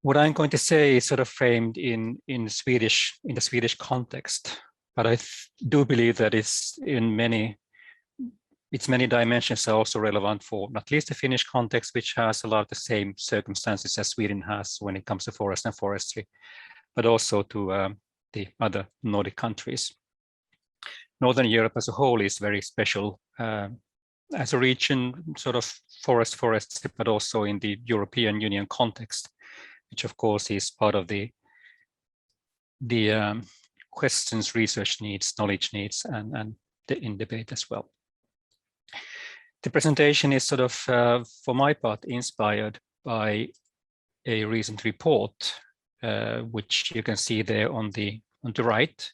What I'm going to say is sort of framed in the Swedish context, but I do believe that its many dimensions are also relevant for not least the Finnish context, which has a lot of the same circumstances as Sweden has when it comes to forest and forestry, but also to the other Nordic countries. Northern Europe as a whole is very special as a region, sort of forestry, but also in the European Union context, which of course is part of the questions research needs, knowledge needs, and in debate as well. The presentation is sort of, for my part, inspired by a recent report, which you can see there on the right,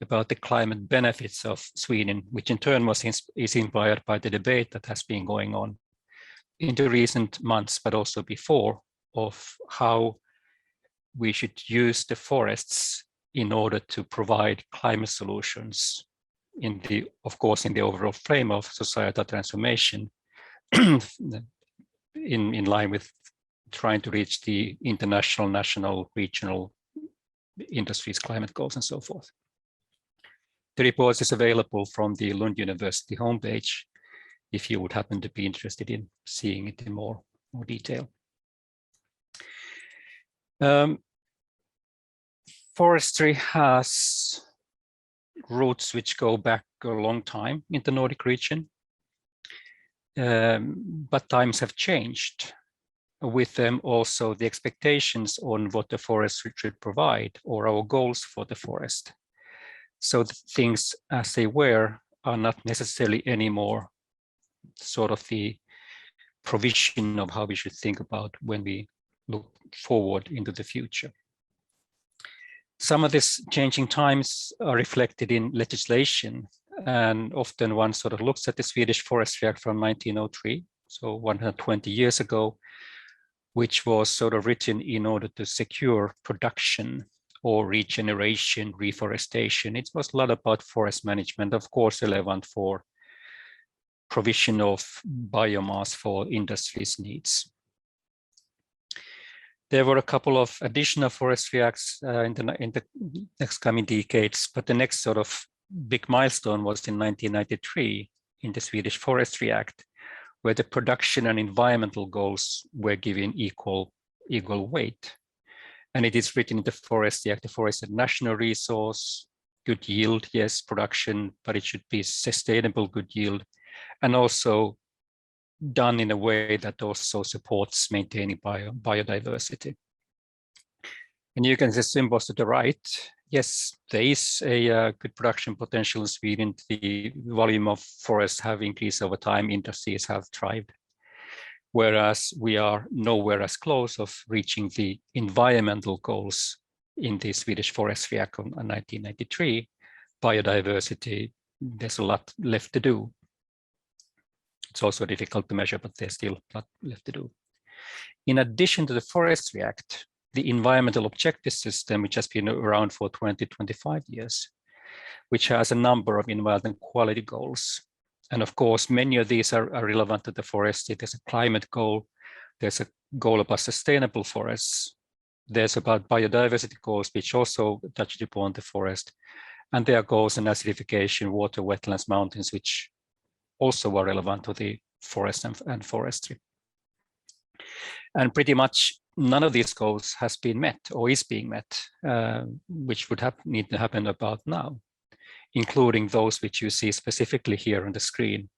about the climate benefits of Sweden, which in turn is inspired by the debate that has been going on in the recent months, but also before, of how we should use the forests in order to provide climate solutions of course, in the overall frame of societal transformation, in line with trying to reach the international, national, regional industries, climate goals, and so forth. The report is available from the Lund University homepage if you would happen to be interested in seeing it in more detail. Forestry has roots which go back a long time in the Nordic region, but times have changed. With them also the expectations on what the forest should provide, or our goals for the forest. So the things as they were are not necessarily anymore sort of the provision of how we should think about when we look forward into the future. Some of these changing times are reflected in legislation, and often one sort of looks at the Swedish Forestry Act from 1903, so 120 years ago, which was sort of written in order to secure production or regeneration, reforestation. It was a lot about forest management, of course, relevant for provision of biomass for industry's needs. There were a couple of additional forestry acts in the next coming decades, but the next sort of big milestone was in 1993 in the Swedish Forestry Act, where the production and environmental goals were given equal weight. And it is written in the Forestry Act, the forest is a national resource, good yield, yes, production, but it should be sustainable good yield, and also done in a way that also supports maintaining biodiversity. And you can see symbols to the right. Yes, there is a good production potential in Sweden. The volume of forests have increased over time, industries have thrived. Whereas we are nowhere as close of reaching the environmental goals in the Swedish Forestry Act of 1993. Biodiversity, there's a lot left to do. It's also difficult to measure, but there's still a lot left to do. In addition to the Forestry Act, the environmental objective system, which has been around for 20-25 years, which has a number of environmental quality goals. And of course, many of these are relevant to the forestry. There's a climate goal, there's a goal about sustainable forests, there's about biodiversity goals, which also touch upon the forest, and there are goals in acidification, water, wetlands, mountains, which also are relevant to the forest and forestry. And pretty much none of these goals has been met or is being met, which would need to happen about now, including those which you see specifically here on the screen,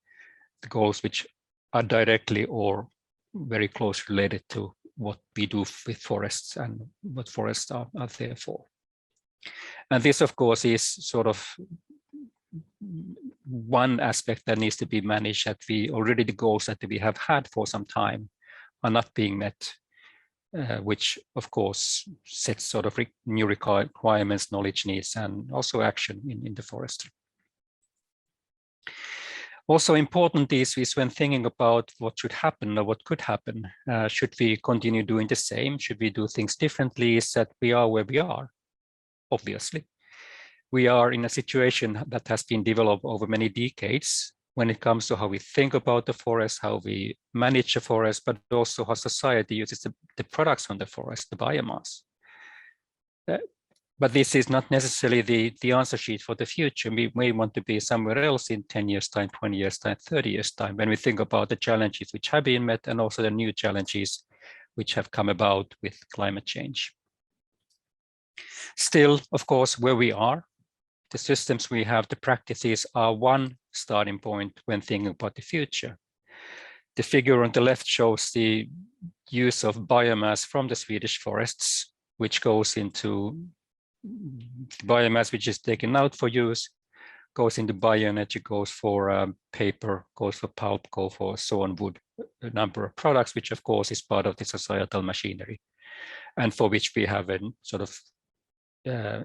the goals which are directly or very closely related to what we do with forests and what forests are there for. And this, of course, is sort of one aspect that needs to be managed, that already the goals that we have had for some time are not being met, which of course sets sort of new requirements, knowledge needs, and also action in the forestry. Also important is when thinking about what should happen or what could happen, should we continue doing the same? Should we do things differently? Is that we are where we are? Obviously. We are in a situation that has been developed over many decades, when it comes to how we think about the forest, how we manage the forest, but also how society uses the products from the forest, the biomass. But this is not necessarily the answer sheet for the future. We may want to be somewhere else in 10 years' time, 20 years' time, 30 years' time, when we think about the challenges which have been met and also the new challenges which have come about with climate change. Still, of course, where we are, the systems we have, the practices are one starting point when thinking about the future. The figure on the left shows the use of biomass from the Swedish forests, which goes into biomass which is taken out for use, goes into bioenergy, goes for paper, goes for pulp, goes for sawn wood, a number of products, which of course is part of the societal machinery, and for which we have a sort of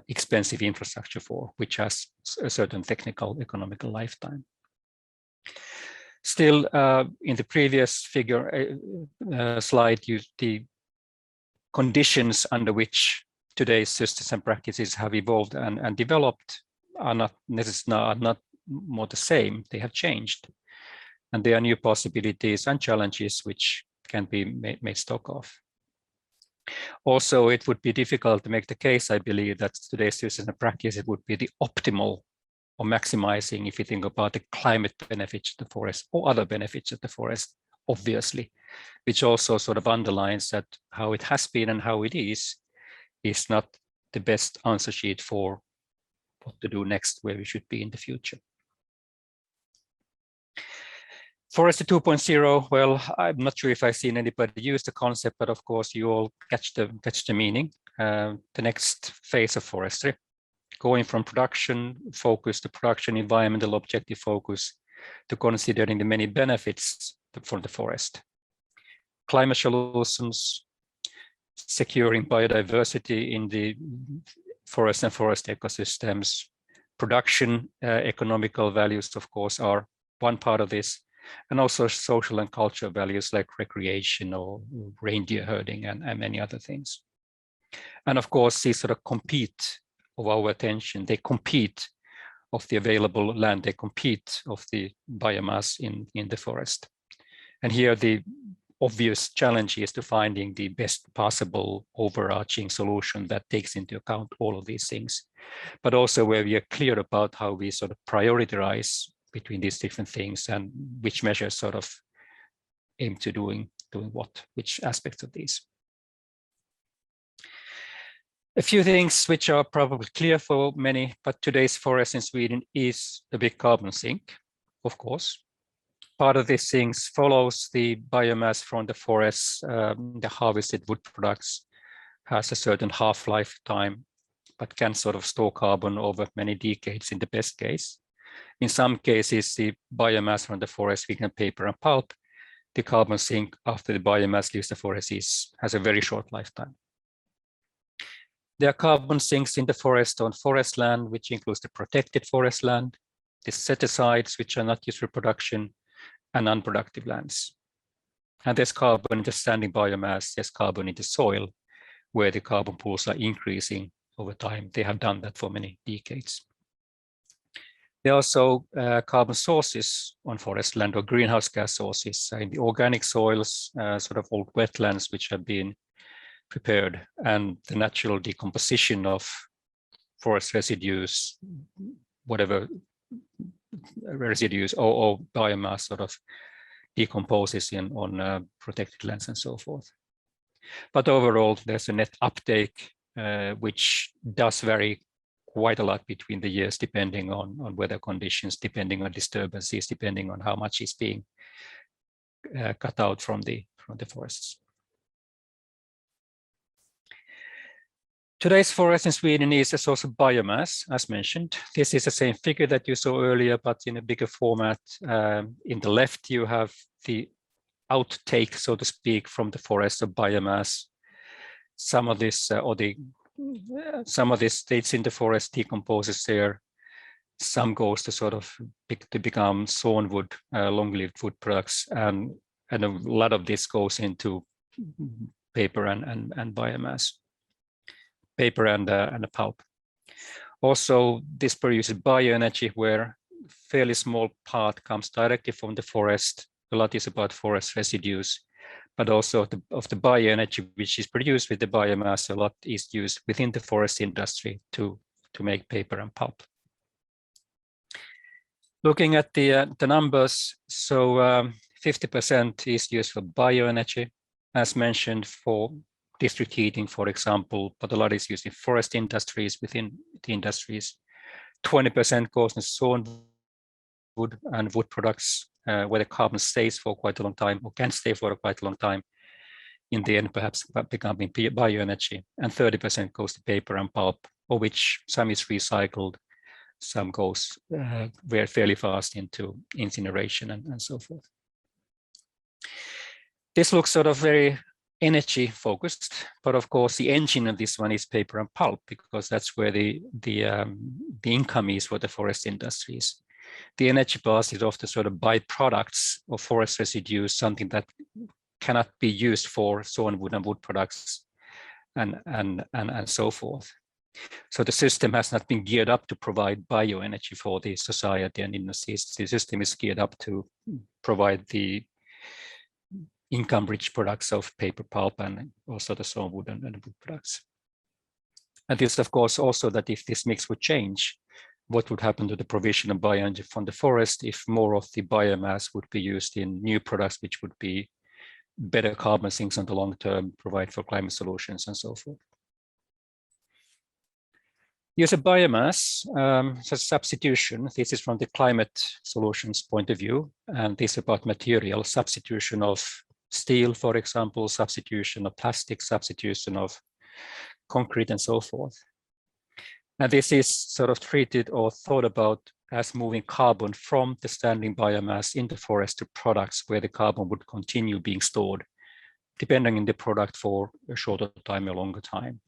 expensive infrastructure for, which has a certain technical, economical lifetime. Still, in the previous figure slide, the conditions under which today's systems and practices have evolved and developed are not more the same. They have changed, and there are new possibilities and challenges which can be made stock of. Also, it would be difficult to make the case, I believe, that today's systems and practices would be the optimal or maximizing if you think about the climate benefits of the forest or other benefits of the forest, obviously, which also sort of underlines that how it has been and how it is not the best answer sheet for what to do next, where we should be in the future. Forestry 2.0, well, I'm not sure if I've seen anybody use the concept, but of course you all catch the meaning. The next phase of forestry, going from production focus to production environmental objective focus to considering the many benefits for the forest. Climate solutions, securing biodiversity in the forest and forest ecosystems. Production economical values, of course, are one part of this, and also social and cultural values like recreation or reindeer herding and many other things. And of course, these sort of compete of our attention. They compete of the available land. They compete of the biomass in the forest. And here the obvious challenge is to finding the best possible overarching solution that takes into account all of these things, but also where we are clear about how we sort of prioritize between these different things and which measures sort of aim to doing what, which aspects of these. A few things which are probably clear for many, but today's forest in Sweden is a big carbon sink, of course. Part of these things follows the biomass from the forests. The harvested wood products has a certain half-life time, but can sort of store carbon over many decades in the best case. In some cases, the biomass from the forest, we can paper and pulp. The carbon sink after the biomass leaves the forest has a very short lifetime. There are carbon sinks in the forest on forest land, which includes the protected forest land, the set-asides, which are not used for production, and unproductive lands. And there's carbon in the standing biomass, there's carbon in the soil, where the carbon pools are increasing over time. They have done that for many decades. There are also carbon sources on forest land or greenhouse gas sources in the organic soils, sort of old wetlands which have been prepared, and the natural decomposition of forest residues, whatever residues or biomass sort of decomposes on protected lands and so forth. But overall, there's a net uptake which does vary quite a lot between the years, depending on weather conditions, depending on disturbances, depending on how much is being cut out from the forests. Today's forest in Sweden is a source of biomass, as mentioned. This is the same figure that you saw earlier, but in a bigger format. In the left, you have the outtake, so to speak, from the forest of biomass. Some of this, some of this stays in the forest, decomposes there. Some goes to sort of to become sawn wood, long-lived wood products, and a lot of this goes into paper and biomass. Paper and a pulp. Also, this produces bioenergy, where fairly small part comes directly from the forest. A lot is about forest residues, but also of the bioenergy which is produced with the biomass. A lot is used within the forest industry to make paper and pulp. Looking at the numbers, so 50% is used for bioenergy, as mentioned, for district heating, for example, but a lot is used in forest industries, within the industries. 20% goes in sawn wood and wood products, where the carbon stays for quite a long time, or can stay for quite a long time, in the end perhaps becoming bioenergy. And 30% goes to paper and pulp, of which some is recycled, some goes very fairly fast into incineration and so forth. This looks sort of very energy focused, but of course the engine of this one is paper and pulp, because that's where the income is for the forest industries. The energy part is often sort of byproducts of forest residues, something that cannot be used for sawn wood and wood products and so forth. So the system has not been geared up to provide bioenergy for the society and industries. The system is geared up to provide the income-rich products of paper, pulp, and also the sawn wood and wood products. And this, of course, also that if this mix would change, what would happen to the provision of bioenergy from the forest if more of the biomass would be used in new products, which would be better carbon sinks on the long term, provide for climate solutions and so forth. Use of biomass, so substitution. This is from the climate solutions point of view, and this is about material substitution of steel, for example, substitution of plastic, substitution of concrete, and so forth. And this is sort of treated or thought about as moving carbon from the standing biomass in the forest to products where the carbon would continue being stored, depending on the product for a shorter time or longer time.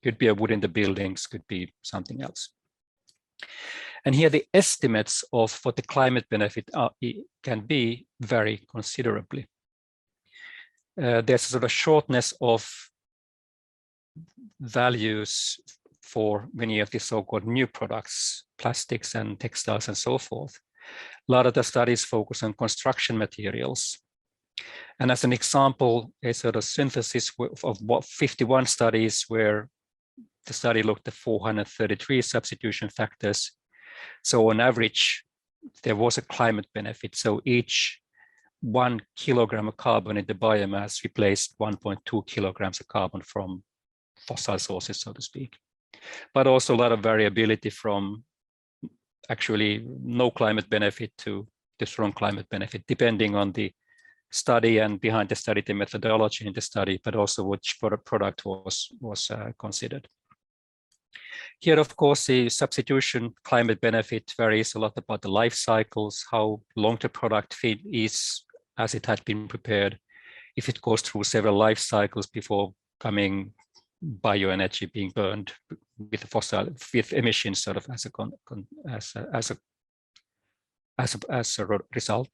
Could be a wood in the buildings, could be something else. And here the estimates of what the climate benefit can be vary considerably. There's a sort of shortness of values for many of the so-called new products, plastics and textiles and so forth. A lot of the studies focus on construction materials. And as an example, a sort of synthesis of what 51 studies where the study looked at 433 substitution factors. So on average, there was a climate benefit. So each 1 kilogram of carbon in the biomass replaced 1.2 kilograms of carbon from fossil sources, so to speak. But also a lot of variability from actually no climate benefit to the strong climate benefit, depending on the study and behind the study, the methodology in the study, but also which product was considered. Here, of course, the substitution climate benefit varies a lot about the life cycles, how long the product is as it had been prepared, if it goes through several life cycles before coming bioenergy being burned with emissions sort of as a result.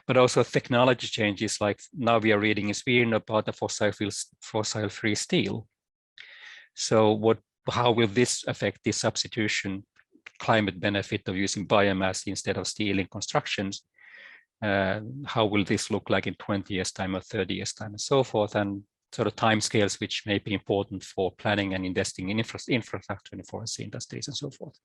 But also technology changes, like now we are reading in Sweden about the fossil-free steel. So how will this affect the substitution climate benefit of using biomass instead of steel in constructions? How will this look like in 20 years time or 30 years time and so forth, and sort of timescales which may be important for planning and investing in infrastructure in the forest industries and so forth.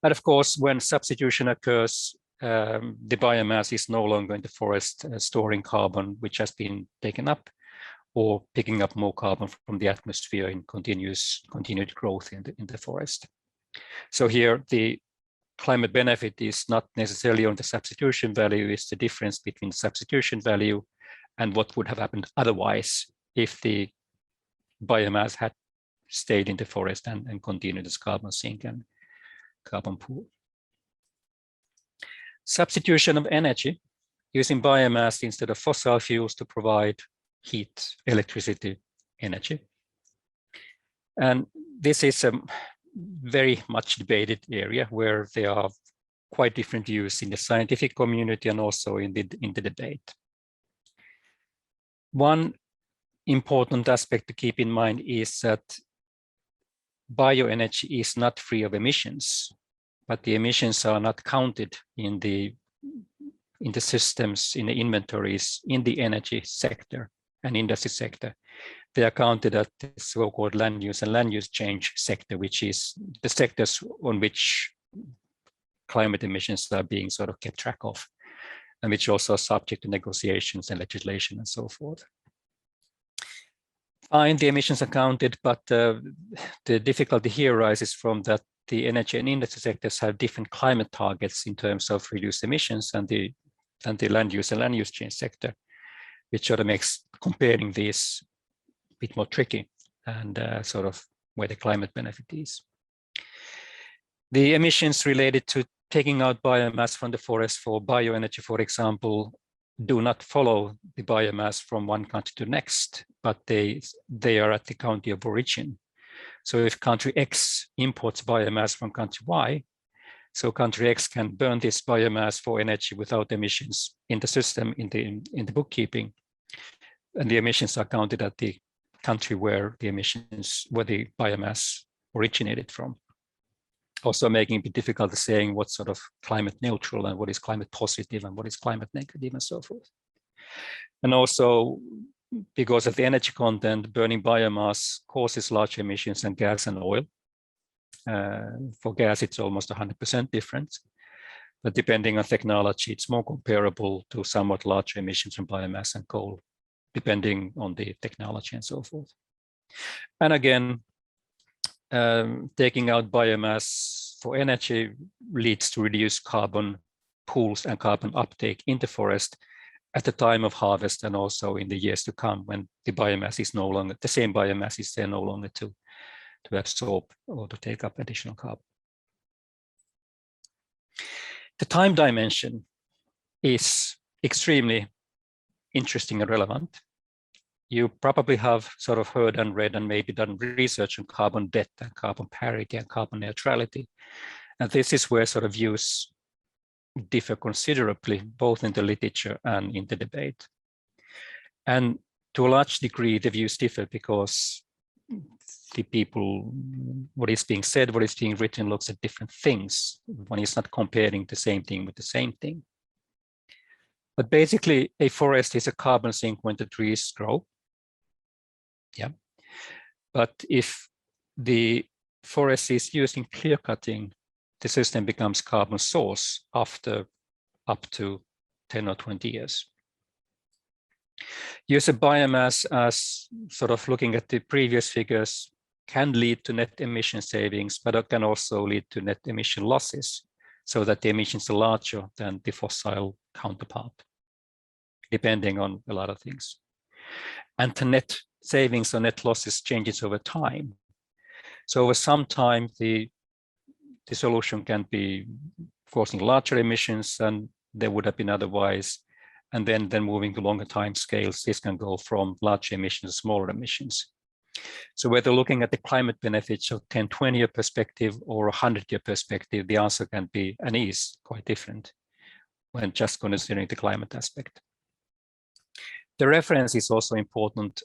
And of course, when substitution occurs, the biomass is no longer in the forest storing carbon which has been taken up, or picking up more carbon from the atmosphere in continued growth in the forest. So here the climate benefit is not necessarily on the substitution value, it's the difference between substitution value and what would have happened otherwise if the biomass had stayed in the forest and continued as carbon sink and carbon pool. Substitution of energy, using biomass instead of fossil fuels to provide heat, electricity, energy. And this is a very much debated area where there are quite different views in the scientific community and also in the debate. One important aspect to keep in mind is that bioenergy is not free of emissions. but the emissions are not counted in the systems, in the inventories, in the energy sector and industry sector. They are counted at the so-called land use and land use change sector, which is the sectors on which climate emissions are being sort of kept track of, and which also are subject to negotiations and legislation and so forth. Fine, the emissions are counted, but the difficulty here arises from that the energy and industry sectors have different climate targets in terms of reduced emissions and the land use and land use change sector, which sort of makes comparing these a bit more tricky and sort of where the climate benefit is. The emissions related to taking out biomass from the forest for bioenergy, for example, do not follow the biomass from one country to the next, but they are at the country of origin. So if country X imports biomass from country Y, so country X can burn this biomass for energy without emissions in the system, in the bookkeeping, and the emissions are counted at the country where the biomass originated from. Also making it difficult to saying what's sort of climate neutral and what is climate positive and what is climate negative and so forth. And also because of the energy content, burning biomass causes large emissions than gas and oil. For gas, it's almost 100% difference, but depending on technology, it's more comparable to somewhat larger emissions from biomass and coal, depending on the technology and so forth. And again, taking out biomass for energy leads to reduced carbon pools and carbon uptake in the forest at the time of harvest and also in the years to come when the biomass is no longer, the same biomass is there no longer to absorb or to take up additional carbon. The time dimension is extremely interesting and relevant. You probably have sort of heard and read and maybe done research on carbon debt and carbon parity and carbon neutrality. And this is where sort of views differ considerably, both in the literature and in the debate. And to a large degree, the views differ because the people, what is being said, what is being written looks at different things. One is not comparing the same thing with the same thing. But basically, a forest is a carbon sink when the trees grow. Yeah. But if the forest is used in clear cutting, the system becomes carbon source after up to 10 or 20 years. Use of biomass as sort of looking at the previous figures can lead to net emission savings, but it can also lead to net emission losses so that the emissions are larger than the fossil counterpart, depending on a lot of things. And the net savings or net losses changes over time. So over some time, the solution can be causing larger emissions than they would have been otherwise. And then moving to longer time scales, this can go from large emissions to smaller emissions. So whether looking at the climate benefits of 10, 20-year perspective or a 100-year perspective, the answer can be and is quite different when just considering the climate aspect. The reference is also important.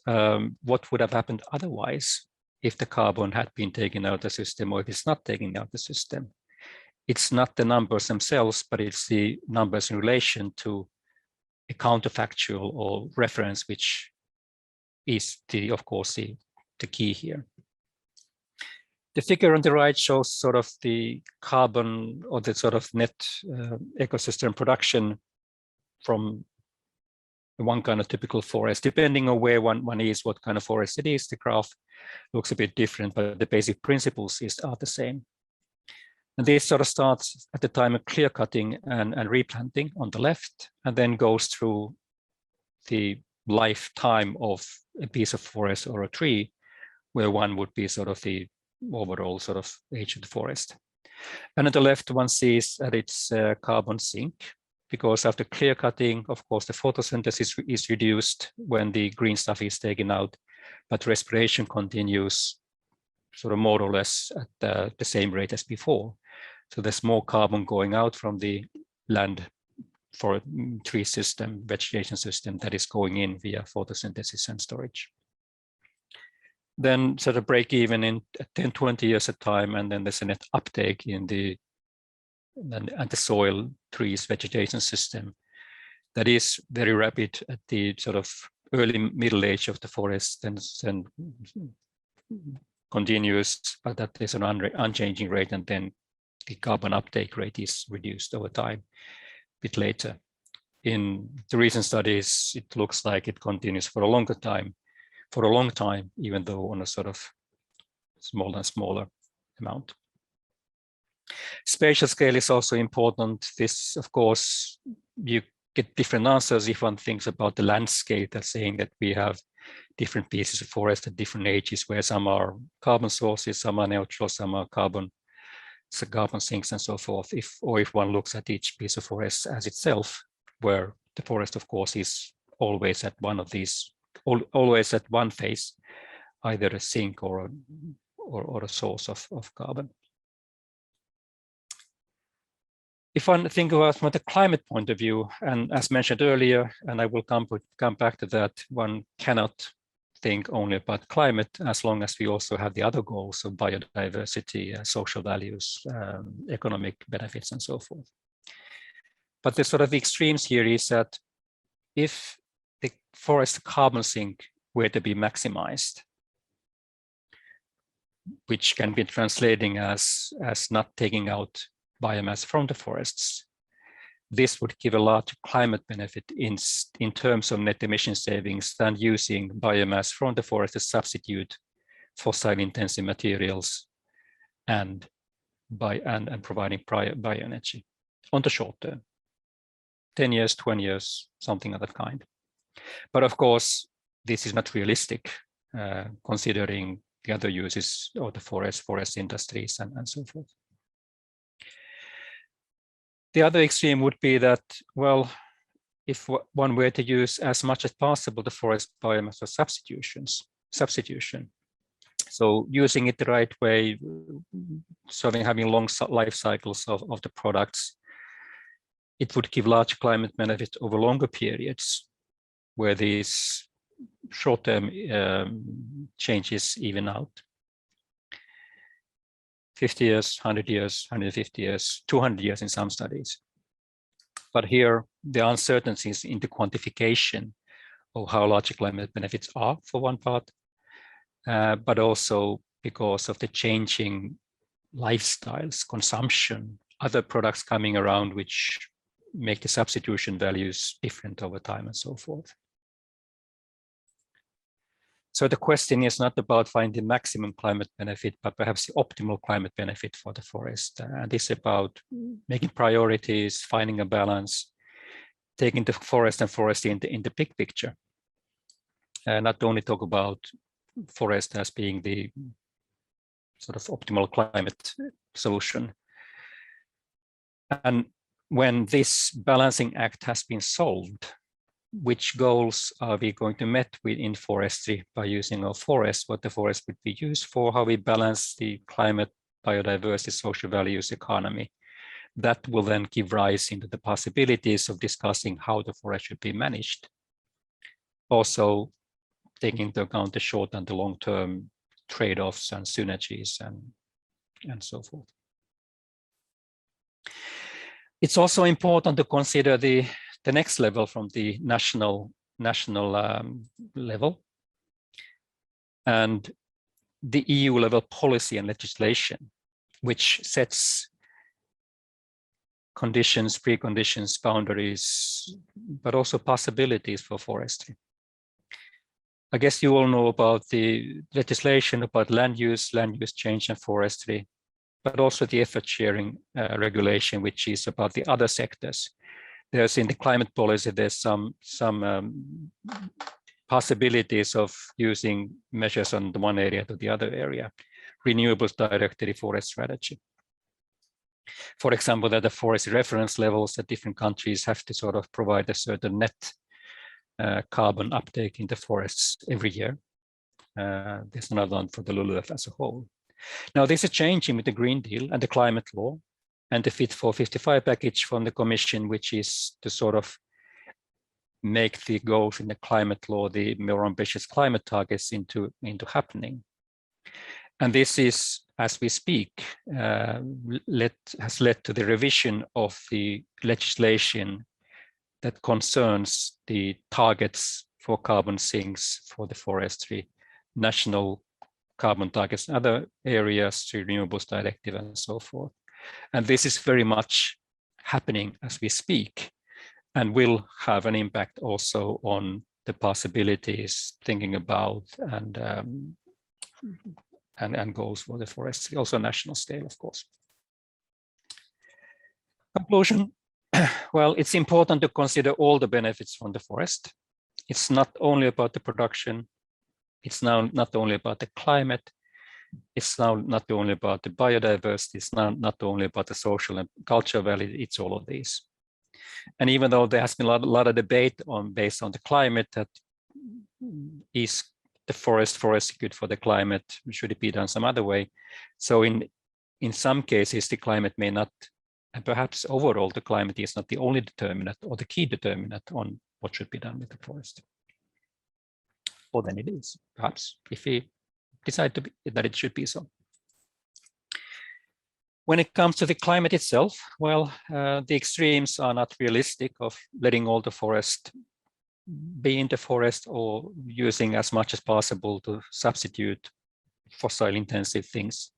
What would have happened otherwise if the carbon had been taken out of the system or if it's not taken out of the system? It's not the numbers themselves, but it's the numbers in relation to a counterfactual or reference, which is of course the key here. The figure on the right shows sort of the carbon or the sort of net ecosystem production from one kind of typical forest. Depending on where one is, what kind of forest it is, the graph looks a bit different, but the basic principles are the same. And this sort of starts at the time of clear cutting and replanting on the left, and then goes through the lifetime of a piece of forest or a tree, where one would be sort of the overall sort of age of the forest. And on the left, one sees that it's carbon sink, because after clear cutting, of course, the photosynthesis is reduced when the green stuff is taken out, but respiration continues sort of more or less at the same rate as before. So there's more carbon going out from the land for a tree system, vegetation system that is going in via photosynthesis and storage. Then sort of break even in 10, 20 years at time, and then there's a net uptake in the and the soil, trees, vegetation system that is very rapid at the sort of early middle age of the forest and continues, but that is an unchanging rate, and then the carbon uptake rate is reduced over time a bit later. In the recent studies, it looks like it continues for a long time, even though on a sort of smaller and smaller amount. Spatial scale is also important. This, of course, you get different answers if one thinks about the landscape, that's saying that we have different pieces of forest at different ages, where some are carbon sources, some are neutral, some are carbon sinks and so forth. If one looks at each piece of forest as itself, where the forest, of course, is always at one of these, always at one phase, either a sink or a source of carbon. If one think about from the climate point of view, and as mentioned earlier, and I will come back to that, one cannot think only about climate as long as we also have the other goals of biodiversity, social values, economic benefits, and so forth. But the sort of extremes here is that if the forest carbon sink were to be maximized, which can be translating as not taking out biomass from the forests, this would give a large climate benefit in terms of net emission savings than using biomass from the forest to substitute fossil-intensive materials and providing bioenergy on the short term. 10 years, 20 years, something of that kind. But of course, this is not realistic, considering the other uses of the forest industries, and so forth. The other extreme would be that, well, if one were to use as much as possible the forest biomass for substitution, so using it the right way, having long life cycles of the products, it would give large climate benefits over longer periods, where these short-term changes even out. 50 years, 100 years, 150 years, 200 years in some studies. But here, the uncertainties in the quantification of how large climate benefits are for one part, but also because of the changing lifestyles, consumption, other products coming around which make the substitution values different over time and so forth. So the question is not about finding maximum climate benefit, but perhaps the optimal climate benefit for the forest. And it's about making priorities, finding a balance, taking the forest and forestry in the big picture. Not only talk about forest as being the sort of optimal climate solution. And when this balancing act has been solved, which goals are we going to meet in forestry by using our forest, what the forest would be used for, how we balance the climate, biodiversity, social values, economy. That will then give rise into the possibilities of discussing how the forest should be managed. Also taking into account the short and the long-term trade-offs and synergies and so forth. It's also important to consider the next level from the national level, and the EU level policy and legislation, which sets conditions, preconditions, boundaries, but also possibilities for forestry. I guess you all know about the legislation about land use change and forestry, but also the effort sharing regulation, which is about the other sectors. There's in the climate policy, there's some possibilities of using measures on the one area to the other area. Renewables directed forest strategy. For example, that the forest reference levels that different countries have to sort of provide a certain net carbon uptake in the forests every year. There's another one for the LULUCF as a whole. Now, this is changing with the Green Deal and the climate law and the Fit for 55 package from the Commission, which is to sort of make the goals in the climate law, the more ambitious climate targets into happening. And this is as we speak, has led to the revision of the legislation that concerns the targets for carbon sinks for the forestry, national carbon targets, other areas, to renewables directive and so forth. And this is very much happening as we speak, and will have an impact also on the possibilities thinking about and goals for the forestry, also national scale, of course. Conclusion. Well, it's important to consider all the benefits from the forest. It's not only about the production. It's now not only about the climate. It's now not only about the biodiversity. It's now not only about the social and cultural value. It's all of these. And even though there has been a lot of debate based on the climate, that is the forest good for the climate? Should it be done some other way? So in some cases, the climate may not, and perhaps overall the climate is not the only determinant or the key determinant on what should be done with the forest. Or then it is, perhaps, if we decide that it should be so. When it comes to the climate itself, well, the extremes are not realistic of letting all the forest be in the forest or using as much as possible to substitute fossil intensive things.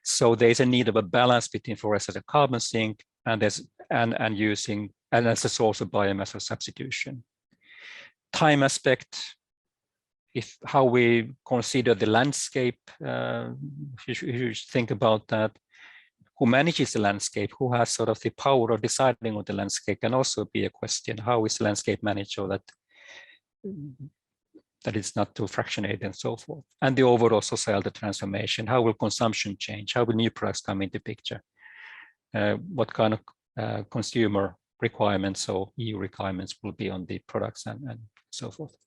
So there's a need of a balance between forest as a carbon sink and as a source of biomass or substitution. Time aspect, how we consider the landscape, you should think about that. Who manages the landscape, who has sort of the power of deciding on the landscape, can also be a question. How is the landscape managed so that it's not too fractionated and so forth? And the overall societal transformation. How will consumption change? How will new products come into picture? What kind of consumer requirements or EU requirements will be on the products and so forth?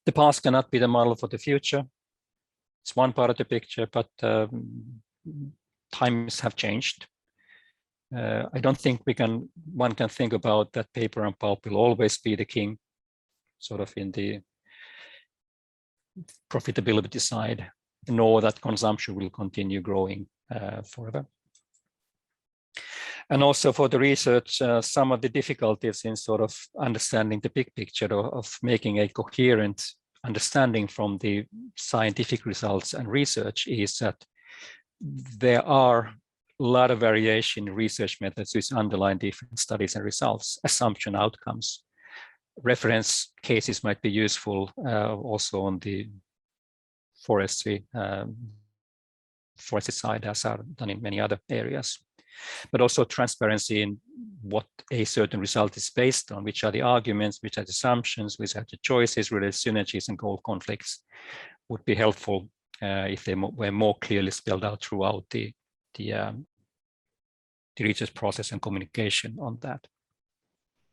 The past cannot be the model for the future. It's one part of the picture, but times have changed. I don't think one can think about that paper and pulp will always be the king, sort of in the profitability side, nor that consumption will continue growing forever. And also for the research, some of the difficulties in sort of understanding the big picture of making a coherent understanding from the scientific results and research is that there are a lot of variation in research methods which underline different studies and results, assumption outcomes. Reference cases might be useful also on the forestry side, as are done in many other areas. But also transparency in what a certain result is based on, which are the arguments, which are the assumptions, which are the choices, related synergies and goal conflicts, would be helpful if they were more clearly spelled out throughout the research process and communication on that.